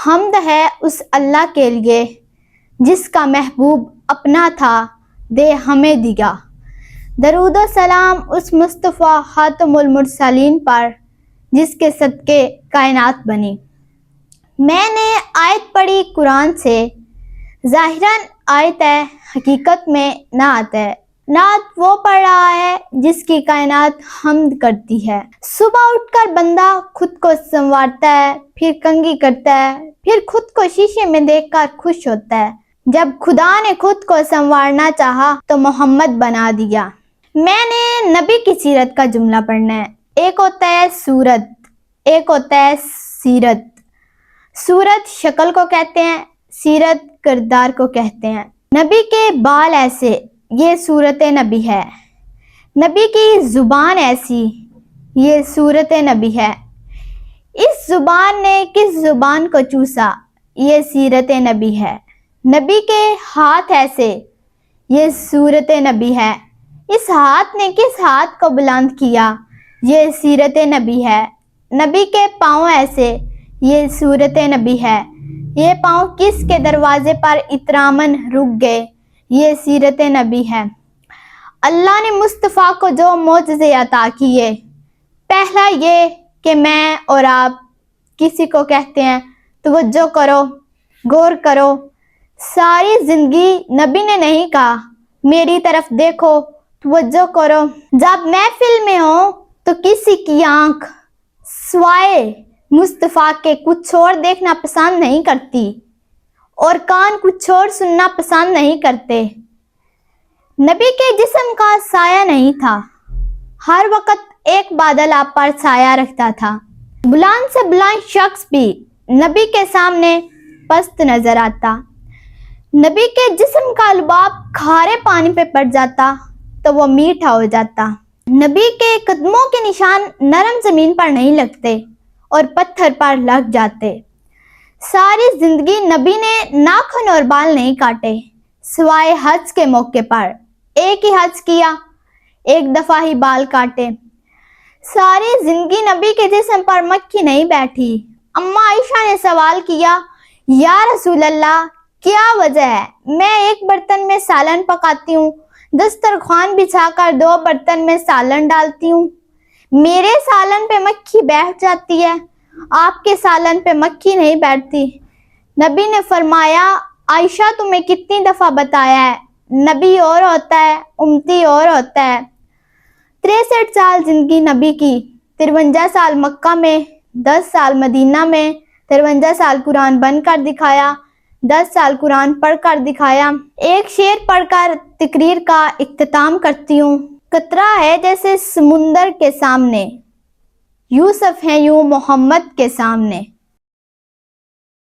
حمد ہے اس اللہ کے لیے جس کا محبوب اپنا تھا دے ہمیں دیا۔ درود و سلام اس مصطفیٰ خاتم المرسلین پر جس کے صدقے کائنات بنی۔ میں نے آیت پڑھی قرآن سے، ظاہراً آیت ہے، حقیقت میں نعت ہے۔ نعت وہ پڑھ رہا ہے جس کی کائنات حمد کرتی ہے۔ صبح اٹھ کر بندہ خود کو سنوارتا ہے، پھر کنگھی کرتا ہے، پھر خود کو شیشے میں دیکھ کر خوش ہوتا ہے۔ جب خدا نے خود کو سنوارنا چاہا تو محمد بنا دیا۔ میں نے نبی کی سیرت کا جملہ پڑھنا ہے۔ ایک ہوتا ہے صورت، ایک ہوتا ہے سیرت۔ صورت شکل کو کہتے ہیں، سیرت کردار کو کہتے ہیں۔ نبی کے بال ایسے، یہ صورت نبی ہے۔ نبی کی زبان ایسی، یہ صورت نبی ہے۔ اس زبان نے کس زبان کو چوسا، یہ سیرت نبی ہے۔ نبی کے ہاتھ ایسے، یہ صورت نبی ہے۔ اس ہاتھ نے کس ہاتھ کو بلند کیا، یہ سیرت نبی ہے۔ نبی کے پاؤں ایسے، یہ صورت نبی ہے۔ یہ پاؤں کس کے دروازے پر احتراماً رک گئے، یہ سیرت نبی ہے۔ اللہ نے مصطفیٰ کو جو معجزے عطا کیے، پہلا یہ کہ میں اور آپ کسی کو کہتے ہیں توجہ کرو، غور کرو، ساری زندگی نبی نے نہیں کہا میری طرف دیکھو، توجہ کرو۔ جب محفل میں ہوں تو کسی کی آنکھ سوائے مصطفیٰ کے کچھ اور دیکھنا پسند نہیں کرتی، اور کان کچھ اور سننا پسند نہیں کرتے۔ نبی کے جسم کا سایہ نہیں تھا، ہر وقت ایک بادل آپ پر سایہ رکھتا تھا۔ بلند سے بلند شخص بھی نبی کے سامنے پست نظر آتا۔ نبی کے جسم کا لباب کھارے پانی پہ پڑ جاتا تو وہ میٹھا ہو جاتا۔ نبی کے قدموں کے نشان نرم زمین پر نہیں لگتے اور پتھر پر لگ جاتے۔ ساری زندگی نبی نے ناخن اور بال نہیں کاٹے، سوائے حج کے موقع پر ایک ہی حج کیا، ایک دفعہ ہی بال کاٹے۔ ساری زندگی نبی کے جسم پر مکھی نہیں بیٹھی۔ اماں عائشہ نے سوال کیا، یا رسول اللہ کیا وجہ ہے؟ میں ایک برتن میں سالن پکاتی ہوں، دسترخوان بچھا کر 2 برتن میں سالن ڈالتی ہوں، میرے سالن پہ مکھی بیٹھ جاتی ہے، آپ کے سالن پہ مکھی نہیں بیٹھتی۔ نبی نے فرمایا، عائشہ تمہیں کتنی دفعہ بتایا ہے، نبی اور ہوتا ہے، امتی اور ہوتا ہے۔ 63 سال زندگی نبی کی، 53 سال مکہ میں، 10 سال مدینہ میں، 53 سال قرآن بن کر دکھایا، 10 سال قرآن پڑھ کر دکھایا۔ ایک شعر پڑھ کر تقریر کا اختتام کرتی ہوں۔ قطرہ ہے جیسے سمندر کے سامنے، یوسف ہیں یوں محمد کے سامنے۔